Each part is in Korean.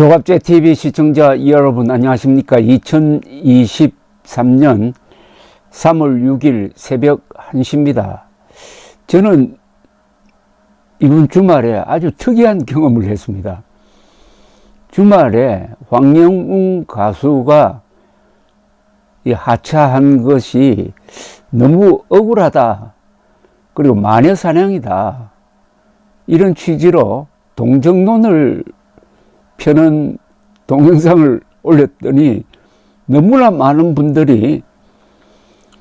조갑제TV 시청자 여러분 안녕하십니까. 2023년 3월 6일 새벽 1시입니다. 저는 이번 주말에 아주 특이한 경험을 했습니다. 주말에 황영웅 가수가 하차한 것이 너무 억울하다, 그리고 마녀사냥이다, 이런 취지로 동정론을 펴는 동영상을 올렸더니 너무나 많은 분들이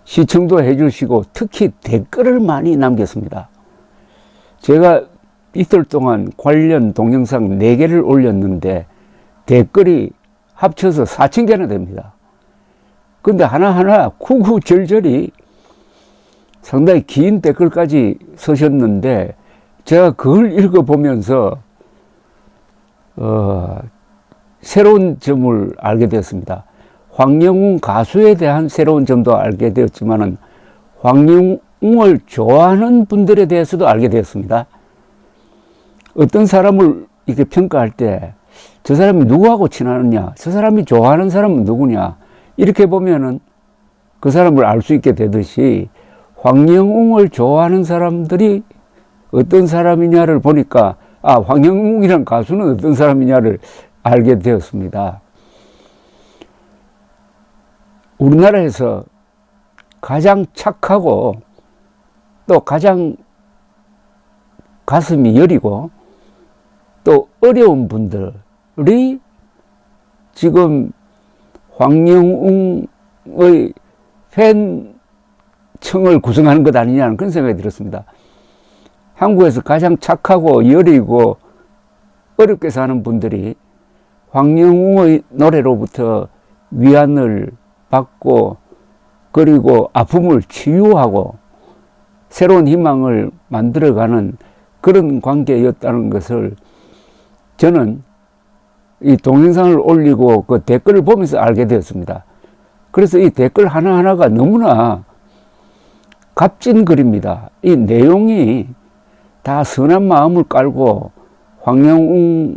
시청도 해주시고 특히 댓글을 많이 남겼습니다. 제가 이틀 동안 관련 동영상 4개를 올렸는데 댓글이 합쳐서 4,000개나 됩니다. 근데 하나하나 구구절절히 상당히 긴 댓글까지 쓰셨는데 제가 그걸 읽어보면서 새로운 점을 알게 되었습니다. 황영웅 가수에 대한 새로운 점도 알게 되었지만은 황영웅을 좋아하는 분들에 대해서도 알게 되었습니다. 어떤 사람을 이렇게 평가할 때 저 사람이 누구하고 친하느냐, 저 사람이 좋아하는 사람은 누구냐, 이렇게 보면은 그 사람을 알 수 있게 되듯이 황영웅을 좋아하는 사람들이 어떤 사람이냐를 보니까 황영웅이란 가수는 어떤 사람이냐를 알게 되었습니다. 우리나라에서 가장 착하고 또 가장 가슴이 여리고 또 어려운 분들이 지금 황영웅의 팬층을 구성하는 것 아니냐는 그런 생각이 들었습니다. 한국에서 가장 착하고 여리고 어렵게 사는 분들이 황영웅의 노래로부터 위안을 받고 그리고 아픔을 치유하고 새로운 희망을 만들어가는 그런 관계였다는 것을 저는 이 동영상을 올리고 그 댓글을 보면서 알게 되었습니다. 그래서 이 댓글 하나하나가 너무나 값진 글입니다. 이 내용이 다 선한 마음을 깔고 황영웅의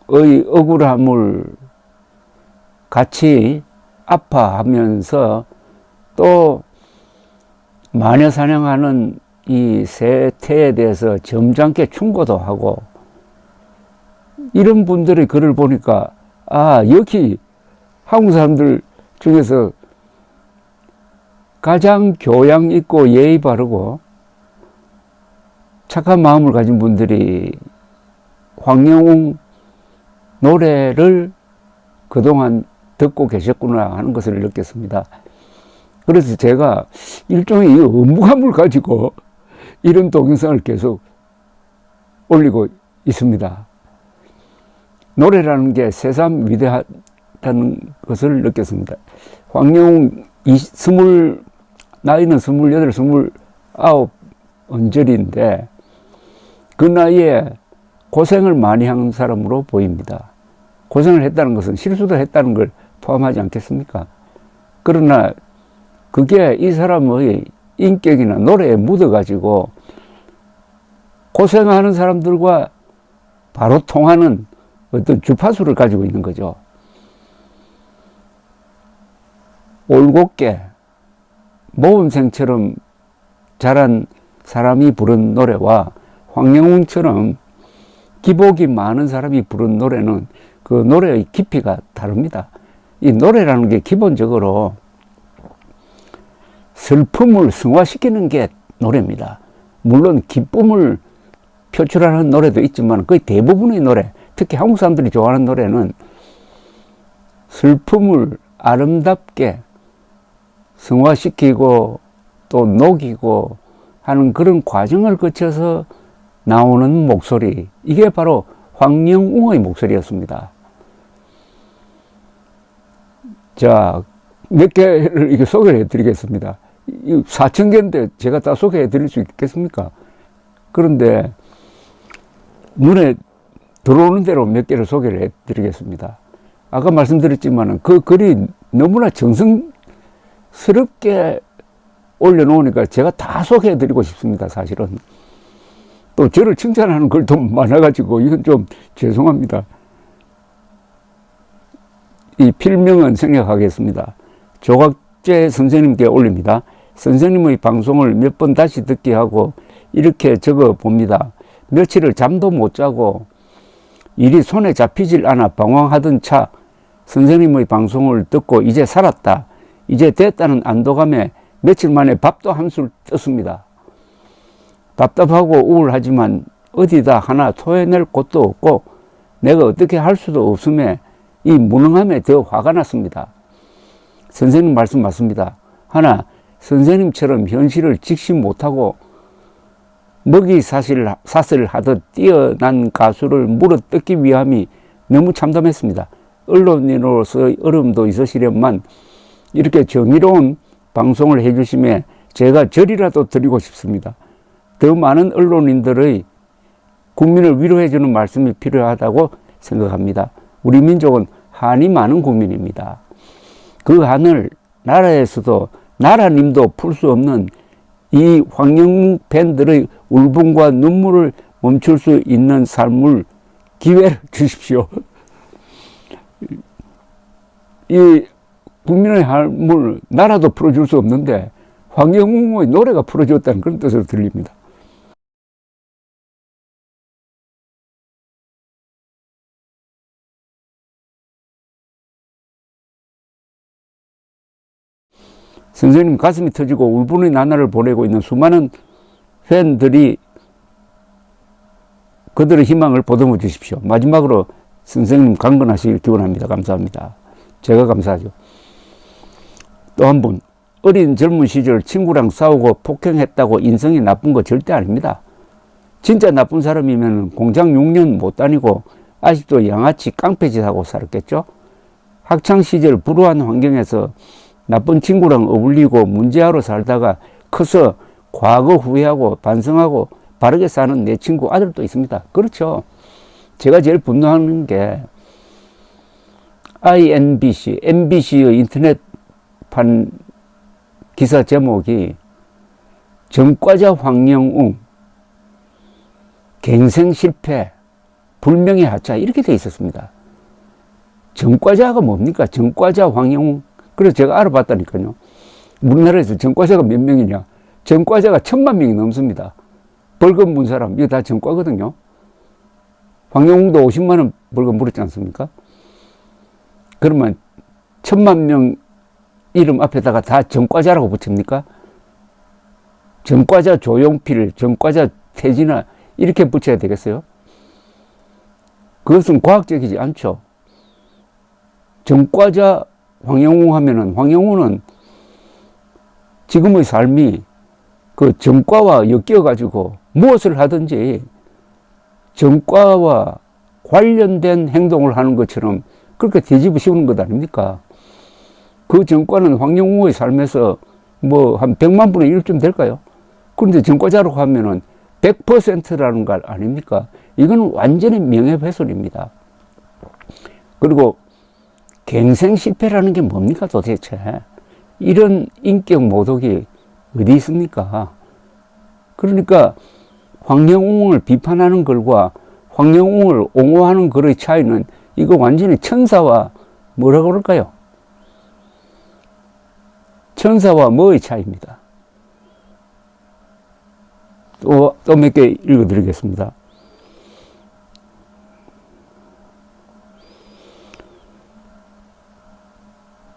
억울함을 같이 아파하면서 또 마녀 사냥하는 이 세태에 대해서 점잖게 충고도 하고, 이런 분들의 글을 보니까 여기 한국 사람들 중에서 가장 교양 있고 예의 바르고 착한 마음을 가진 분들이 황영웅 노래를 그동안 듣고 계셨구나 하는 것을 느꼈습니다. 그래서 제가 일종의 의무감을 가지고 이런 동영상을 계속 올리고 있습니다. 노래라는 게 새삼 위대하다는 것을 느꼈습니다. 황영웅 나이는 28, 29 언저리인데 그 나이에 고생을 많이 한 사람으로 보입니다. 고생을 했다는 것은 실수도 했다는 걸 포함하지 않겠습니까? 그러나 그게 이 사람의 인격이나 노래에 묻어가지고 고생하는 사람들과 바로 통하는 어떤 주파수를 가지고 있는 거죠. 올곧게 모범생처럼 자란 사람이 부른 노래와 황영웅처럼 기복이 많은 사람이 부른 노래는 그 노래의 깊이가 다릅니다. 이 노래라는 게 기본적으로 슬픔을 승화시키는 게 노래입니다. 물론 기쁨을 표출하는 노래도 있지만 거의 대부분의 노래, 특히 한국 사람들이 좋아하는 노래는 슬픔을 아름답게 승화시키고 또 녹이고 하는 그런 과정을 거쳐서 나오는 목소리, 이게 바로 황영웅의 목소리였습니다. 자, 몇 개를 이렇게 소개를 해드리겠습니다. 4,000개인데 제가 다 소개해 드릴 수 있겠습니까? 그런데 눈에 들어오는 대로 몇 개를 소개를 해 드리겠습니다. 아까 말씀드렸지만 그 글이 너무나 정성스럽게 올려놓으니까 제가 다 소개해 드리고 싶습니다. 사실은 또 저를 칭찬하는 글도 많아가지고 이건 좀 죄송합니다. 이 필명은 생략하겠습니다. 조각재 선생님께 올립니다. 선생님의 방송을 몇 번 다시 듣게 하고 이렇게 적어 봅니다. 며칠을 잠도 못 자고 일이 손에 잡히질 않아 방황하던 차 선생님의 방송을 듣고 이제 살았다, 이제 됐다는 안도감에 며칠 만에 밥도 한술 떴습니다. 답답하고 우울하지만 어디다 하나 토해낼 곳도 없고 내가 어떻게 할 수도 없음에 이 무능함에 더 화가 났습니다. 선생님 말씀 맞습니다. 하나 선생님처럼 현실을 직시 못하고 먹이사슬 하듯 뛰어난 가수를 물어뜯기 위함이 너무 참담했습니다. 언론인으로서의 어려움도 있으시련만 이렇게 정의로운 방송을 해주심에 제가 절이라도 드리고 싶습니다. 더 많은 언론인들의 국민을 위로해주는 말씀이 필요하다고 생각합니다. 우리 민족은 한이 많은 국민입니다. 그 한을 나라에서도 나라님도 풀 수 없는 이 황영웅 팬들의 울분과 눈물을 멈출 수 있는 삶을 기회를 주십시오. 이 국민의 삶을 나라도 풀어줄 수 없는데 황영웅의 노래가 풀어줬다는 그런 뜻으로 들립니다. 선생님 가슴이 터지고 울분의 나날을 보내고 있는 수많은 팬들이 그들의 희망을 보듬어 주십시오. 마지막으로 선생님 강건하시길 기원합니다. 감사합니다. 제가 감사하죠. 또 한 분, 어린 젊은 시절 친구랑 싸우고 폭행했다고 인성이 나쁜 거 절대 아닙니다. 진짜 나쁜 사람이면 공장 6년 못 다니고 아직도 양아치 깡패짓하고 살았겠죠. 학창시절 불우한 환경에서 나쁜 친구랑 어울리고 문제아로 살다가 커서 과거 후회하고 반성하고 바르게 사는 내 친구 아들도 있습니다. 그렇죠. 제가 제일 분노하는 게 INBC, MBC의 인터넷판 기사 제목이 전과자 황영웅 갱생 실패 불명예 하차 이렇게 돼 있었습니다. 전과자가 뭡니까? 전과자 황영웅. 그래서 제가 알아봤다니까요. 우리나라에서 전과자가 몇 명이냐? 전과자가 1000만 명이 넘습니다. 벌금 문 사람, 이거 다 전과거든요. 황영웅도 50만 원 벌금 물었지 않습니까? 그러면 1000만 명 이름 앞에다가 다 전과자라고 붙입니까? 전과자 조용필, 전과자 태진아 이렇게 붙여야 되겠어요? 그것은 과학적이지 않죠. 전과자 황영웅 하면은 황영웅은 지금의 삶이 그 전과와 엮여 가지고 무엇을 하든지 전과와 관련된 행동을 하는 것처럼 그렇게 뒤집어 씌우는 것 아닙니까? 그 전과는 황영웅의 삶에서 뭐 한 100만 분의 1쯤 될까요? 그런데 전과자라고 하면은 100%라는 거 아닙니까? 이건 완전히 명예훼손입니다. 그리고 갱생 실패라는 게 뭡니까 도대체? 이런 인격 모독이 어디 있습니까? 그러니까 황영웅을 비판하는 글과 황영웅을 옹호하는 글의 차이는 이거 완전히 천사와 뭐라고 그럴까요? 천사와 뭐의 차이입니다. 또 몇 개 읽어드리겠습니다.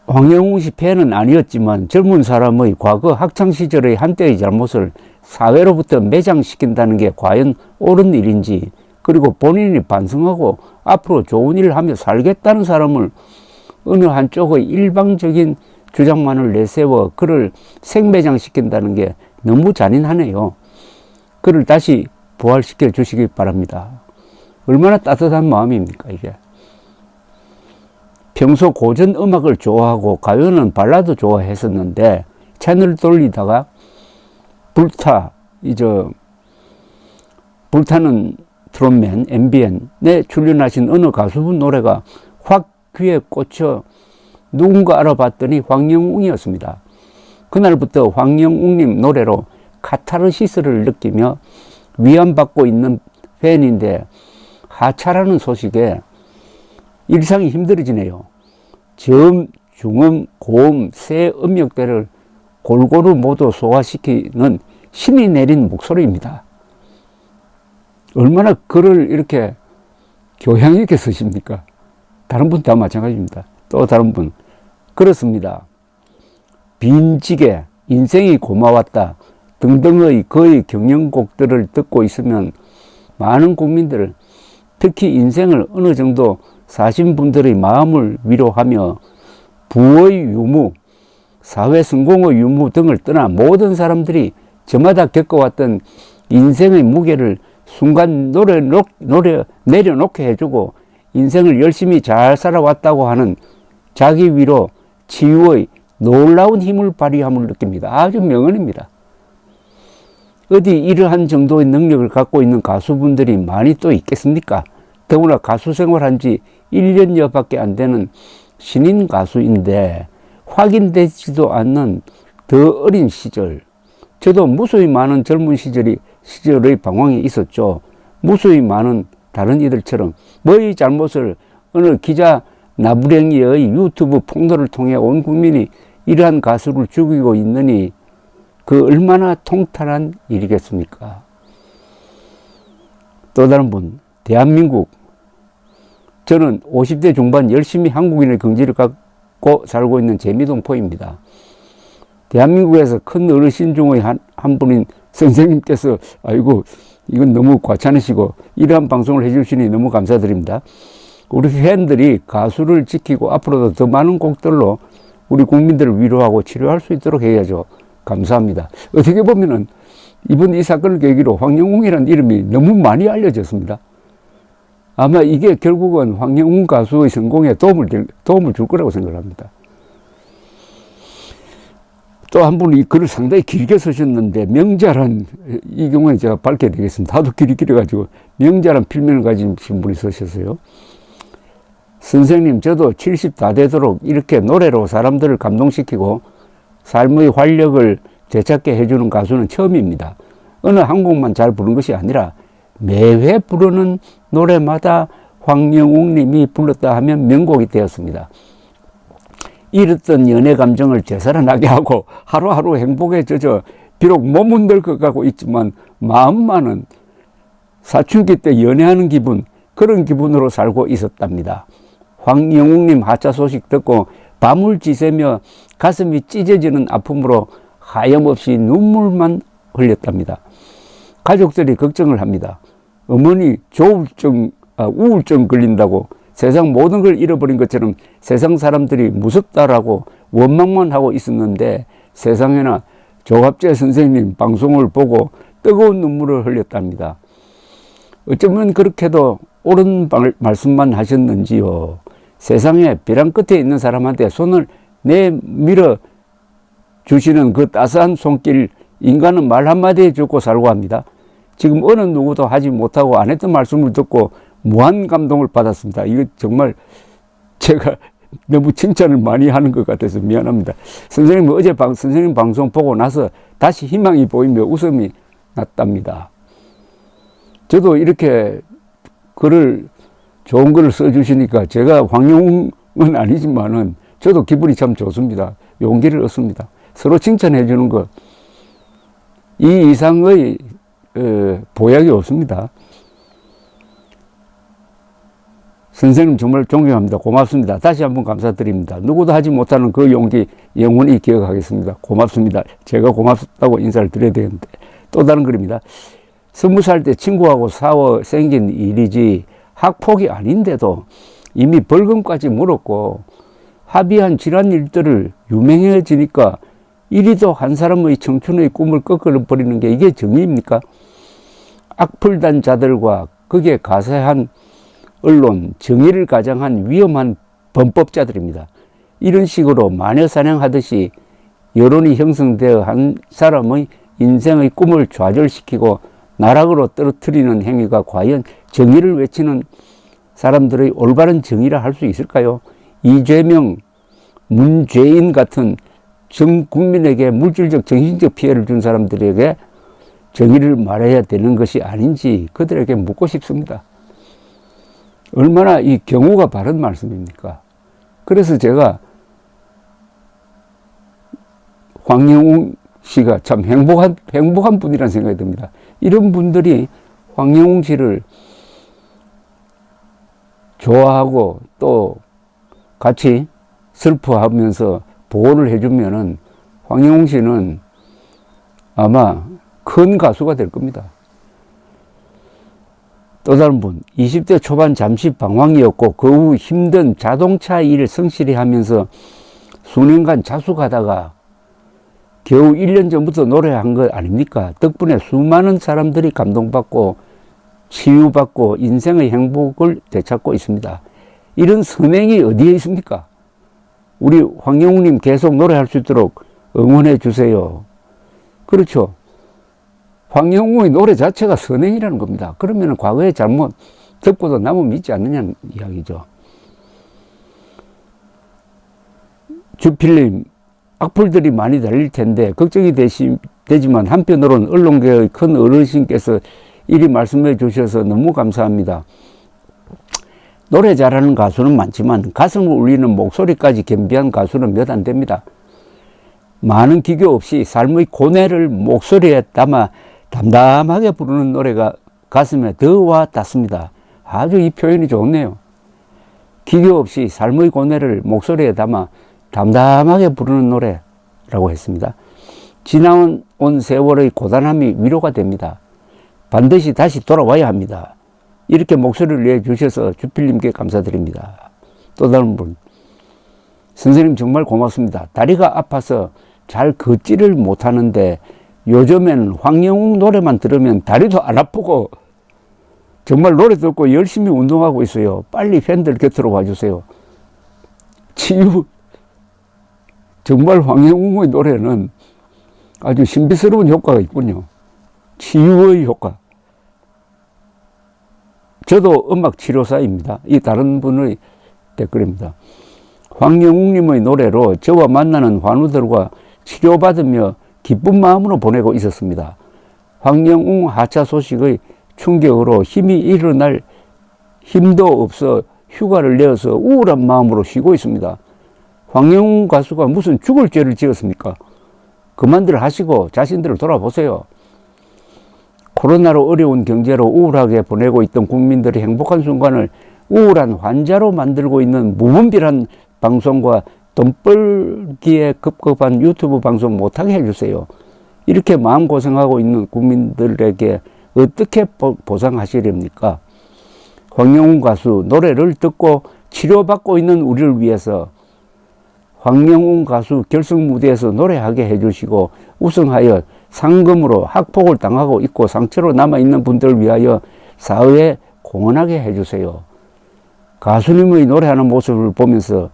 황영웅 씨 팬은 아니었지만 젊은 사람의 과거 학창시절의 한때의 잘못을 사회로부터 매장시킨다는 게 과연 옳은 일인지, 그리고 본인이 반성하고 앞으로 좋은 일을 하며 살겠다는 사람을 어느 한쪽의 일방적인 주장만을 내세워 그를 생매장시킨다는 게 너무 잔인하네요. 그를 다시 부활시켜 주시기 바랍니다. 얼마나 따뜻한 마음입니까 이게. 평소 고전 음악을 좋아하고 가요는 발라드 좋아했었는데 채널 돌리다가 불타는 트롯맨 MBN에 출연하신 어느 가수분 노래가 확 귀에 꽂혀 누군가 알아봤더니 황영웅이었습니다. 그날부터 황영웅님 노래로 카타르시스를 느끼며 위안받고 있는 팬인데 하차라는 소식에 일상이 힘들어지네요. 저음, 중음, 고음, 세 음역대를 골고루 모두 소화시키는 신이 내린 목소리입니다. 얼마나 글을 이렇게 교양 있게 쓰십니까? 다른 분 다 마찬가지입니다. 또 다른 분 그렇습니다. 빈지게 인생이 고마웠다 등등의 거의 경연곡들을 듣고 있으면 많은 국민들, 특히 인생을 어느 정도 사신 분들의 마음을 위로하며 부의 유무, 사회 성공의 유무 등을 떠나 모든 사람들이 저마다 겪어왔던 인생의 무게를 순간 내려놓게 해주고 인생을 열심히 잘 살아왔다고 하는 자기 위로 치유의 놀라운 힘을 발휘함을 느낍니다. 아주 명언입니다. 어디 이러한 정도의 능력을 갖고 있는 가수분들이 많이 또 있겠습니까? 더구나 가수 생활한 지 1년여밖에 안 되는 신인 가수인데 확인되지도 않는 더 어린 시절, 저도 무수히 많은 젊은 시절의 방황이 있었죠. 무수히 많은 다른 이들처럼 뭐의 잘못을 어느 기자 나부랭이의 유튜브 폭로를 통해 온 국민이 이러한 가수를 죽이고 있느니 그 얼마나 통탄한 일이겠습니까? 또 다른 분, 대한민국. 저는 50대 중반 열심히 한국인의 긍지를 갖고 살고 있는 재미동포입니다. 대한민국에서 큰 어르신 중의 한 분인 선생님께서 아이고 이건 너무 과찬이시고 이러한 방송을 해주시니 너무 감사드립니다. 우리 팬들이 가수를 지키고 앞으로도 더 많은 곡들로 우리 국민들을 위로하고 치료할 수 있도록 해야죠. 감사합니다. 어떻게 보면은 이번 이 사건을 계기로 황영웅이라는 이름이 너무 많이 알려졌습니다. 아마 이게 결국은 황영웅 가수의 성공에 도움을 줄 거라고 생각합니다. 또 한 분이 글을 상당히 길게 쓰셨는데 명자란, 이 경우에 제가 밝혀야 되겠습니다. 하도 길어가지고 명자란 필명을 가진 분이 쓰셨어요. 선생님, 저도 70 다 되도록 이렇게 노래로 사람들을 감동시키고 삶의 활력을 되찾게 해주는 가수는 처음입니다. 어느 한 곡만 잘 부른 것이 아니라 매회 부르는 노래마다 황영웅 님이 불렀다 하면 명곡이 되었습니다. 잃었던 연애 감정을 되살아나게 하고 하루하루 행복에 젖어 비록 몸은 늙어가고 있지만 마음만은 사춘기 때 연애하는 기분, 그런 기분으로 살고 있었답니다. 황영웅님 하차 소식 듣고 밤을 지새며 가슴이 찢어지는 아픔으로 하염없이 눈물만 흘렸답니다. 가족들이 걱정을 합니다. 어머니 우울증 걸린다고 세상 모든 걸 잃어버린 것처럼 세상 사람들이 무섭다라고 원망만 하고 있었는데 세상에나 조갑재 선생님 방송을 보고 뜨거운 눈물을 흘렸답니다. 어쩌면 그렇게도 옳은 말씀만 하셨는지요. 세상에 벼랑 끝에 있는 사람한테 손을 내밀어 주시는 그 따스한 손길, 인간은 말 한마디에 죽고 살고 합니다. 지금 어느 누구도 하지 못하고 안 했던 말씀을 듣고 무한 감동을 받았습니다. 이거 정말 제가 너무 칭찬을 많이 하는 것 같아서 미안합니다. 선생님 어제 선생님 방송 보고 나서 다시 희망이 보이며 웃음이 났답니다. 저도 이렇게 좋은 글을 써주시니까 제가 황영웅은 아니지만은 저도 기분이 참 좋습니다. 용기를 얻습니다. 서로 칭찬해 주는 것, 이 이상의 보약이 없습니다. 선생님 정말 존경합니다. 고맙습니다. 다시 한번 감사드립니다. 누구도 하지 못하는 그 용기 영원히 기억하겠습니다. 고맙습니다. 제가 고맙다고 인사를 드려야 되는데. 또 다른 글입니다. 20살 때 친구하고 싸워 생긴 일이지 학폭이 아닌데도 이미 벌금까지 물었고 합의한 지난 일들을 유명해지니까 이리도 한 사람의 청춘의 꿈을 꺾어버리는 게 이게 정의입니까? 악플단 자들과 극에 가세한 언론, 정의를 가장한 위험한 범법자들입니다. 이런 식으로 마녀사냥하듯이 여론이 형성되어 한 사람의 인생의 꿈을 좌절시키고 나락으로 떨어뜨리는 행위가 과연 정의를 외치는 사람들의 올바른 정의라 할 수 있을까요? 이재명, 문재인 같은 전 국민에게 물질적, 정신적 피해를 준 사람들에게 정의를 말해야 되는 것이 아닌지 그들에게 묻고 싶습니다. 얼마나 이 경우가 바른 말씀입니까? 그래서 제가 황영웅 씨가 참 행복한 분이라는 생각이 듭니다. 이런 분들이 황영웅 씨를 좋아하고 또 같이 슬퍼하면서 보호를 해주면은 황영웅 씨는 아마 큰 가수가 될 겁니다. 또 다른 분, 20대 초반 잠시 방황이었고 그 후 힘든 자동차 일을 성실히 하면서 수년간 자숙하다가 겨우 1년 전부터 노래한 것 아닙니까? 덕분에 수많은 사람들이 감동받고 치유받고 인생의 행복을 되찾고 있습니다. 이런 선행이 어디에 있습니까? 우리 황영웅님 계속 노래할 수 있도록 응원해 주세요. 그렇죠. 황영웅의 노래 자체가 선행이라는 겁니다. 그러면 과거의 잘못 덮고도 남은 믿지 않느냐는 이야기죠. 주필님, 악플들이 많이 달릴 텐데 걱정이 되지만 한편으로는 언론계의 큰 어르신께서 이리 말씀해 주셔서 너무 감사합니다. 노래 잘하는 가수는 많지만 가슴을 울리는 목소리까지 겸비한 가수는 몇 안 됩니다. 많은 기교 없이 삶의 고뇌를 목소리에 담아 담담하게 부르는 노래가 가슴에 더 와 닿습니다. 아주 이 표현이 좋네요. 기교 없이 삶의 고뇌를 목소리에 담아 담담하게 부르는 노래라고 했습니다. 지나온 세월의 고단함이 위로가 됩니다. 반드시 다시 돌아와야 합니다. 이렇게 목소리를 내주셔서 주필님께 감사드립니다. 또 다른 분, 선생님 정말 고맙습니다. 다리가 아파서 잘 걷지를 못하는데 요즘에는 황영웅 노래만 들으면 다리도 안 아프고 정말 노래 듣고 열심히 운동하고 있어요. 빨리 팬들 곁으로 와주세요. 치유. 정말 황영웅의 노래는 아주 신비스러운 효과가 있군요. 치유의 효과. 저도 음악 치료사입니다. 이 다른 분의 댓글입니다. 황영웅님의 노래로 저와 만나는 환우들과 치료받으며 기쁜 마음으로 보내고 있었습니다. 황영웅 하차 소식의 충격으로 힘이 일어날 힘도 없어 휴가를 내어서 우울한 마음으로 쉬고 있습니다. 황영웅 가수가 무슨 죽을 죄를 지었습니까? 그만들 하시고 자신들을 돌아보세요. 코로나로 어려운 경제로 우울하게 보내고 있던 국민들의 행복한 순간을 우울한 환자로 만들고 있는 무분별한 방송과 돈 벌기에 급급한 유튜브 방송 못하게 해주세요. 이렇게 마음고생하고 있는 국민들에게 어떻게 보상하시렵니까? 황영웅 가수 노래를 듣고 치료받고 있는 우리를 위해서 황영웅 가수 결승 무대에서 노래하게 해주시고 우승하여 상금으로 학폭을 당하고 있고 상처로 남아있는 분들을 위하여 사회에 공헌하게 해주세요. 가수님의 노래하는 모습을 보면서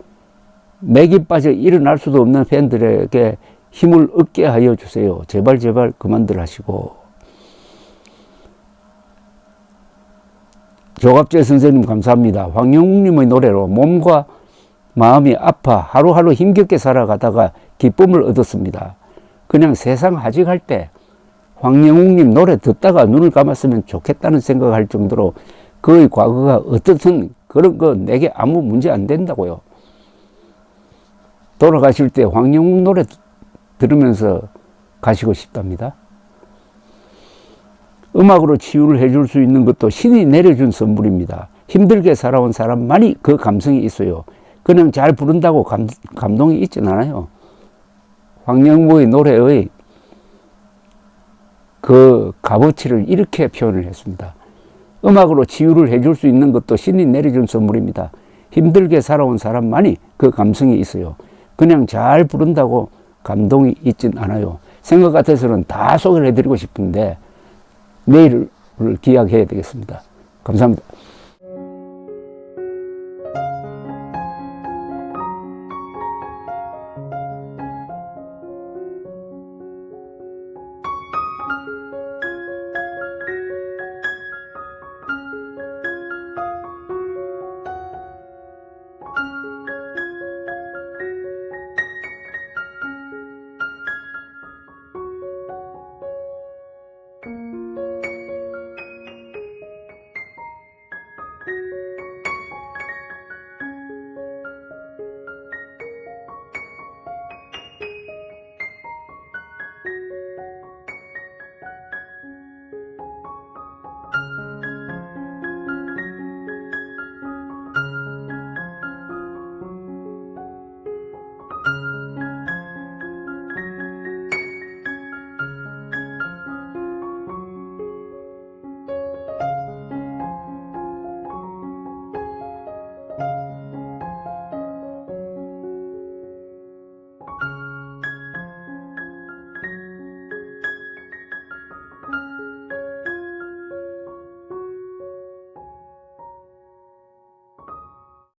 맥이 빠져 일어날 수도 없는 팬들에게 힘을 얻게 하여 주세요. 제발 그만들 하시고. 조갑재 선생님 감사합니다. 황영웅님의 노래로 몸과 마음이 아파 하루하루 힘겹게 살아가다가 기쁨을 얻었습니다. 그냥 세상 하직할 때 황영웅님 노래 듣다가 눈을 감았으면 좋겠다는 생각할 정도로 그의 과거가 어떻든 그런 거 내게 아무 문제 안 된다고요. 돌아가실 때 황영웅 노래 들으면서 가시고 싶답니다. 음악으로 치유를 해줄 수 있는 것도 신이 내려준 선물입니다. 힘들게 살아온 사람만이 그 감성이 있어요. 그냥 잘 부른다고 감동이 있진 않아요. 황영웅의 노래의 그 값어치를 이렇게 표현을 했습니다. 음악으로 치유를 해줄 수 있는 것도 신이 내려준 선물입니다. 힘들게 살아온 사람만이 그 감성이 있어요. 그냥 잘 부른다고 감동이 있진 않아요. 생각 같아서는 다 소개를 해드리고 싶은데 내일을 기약해야 되겠습니다. 감사합니다.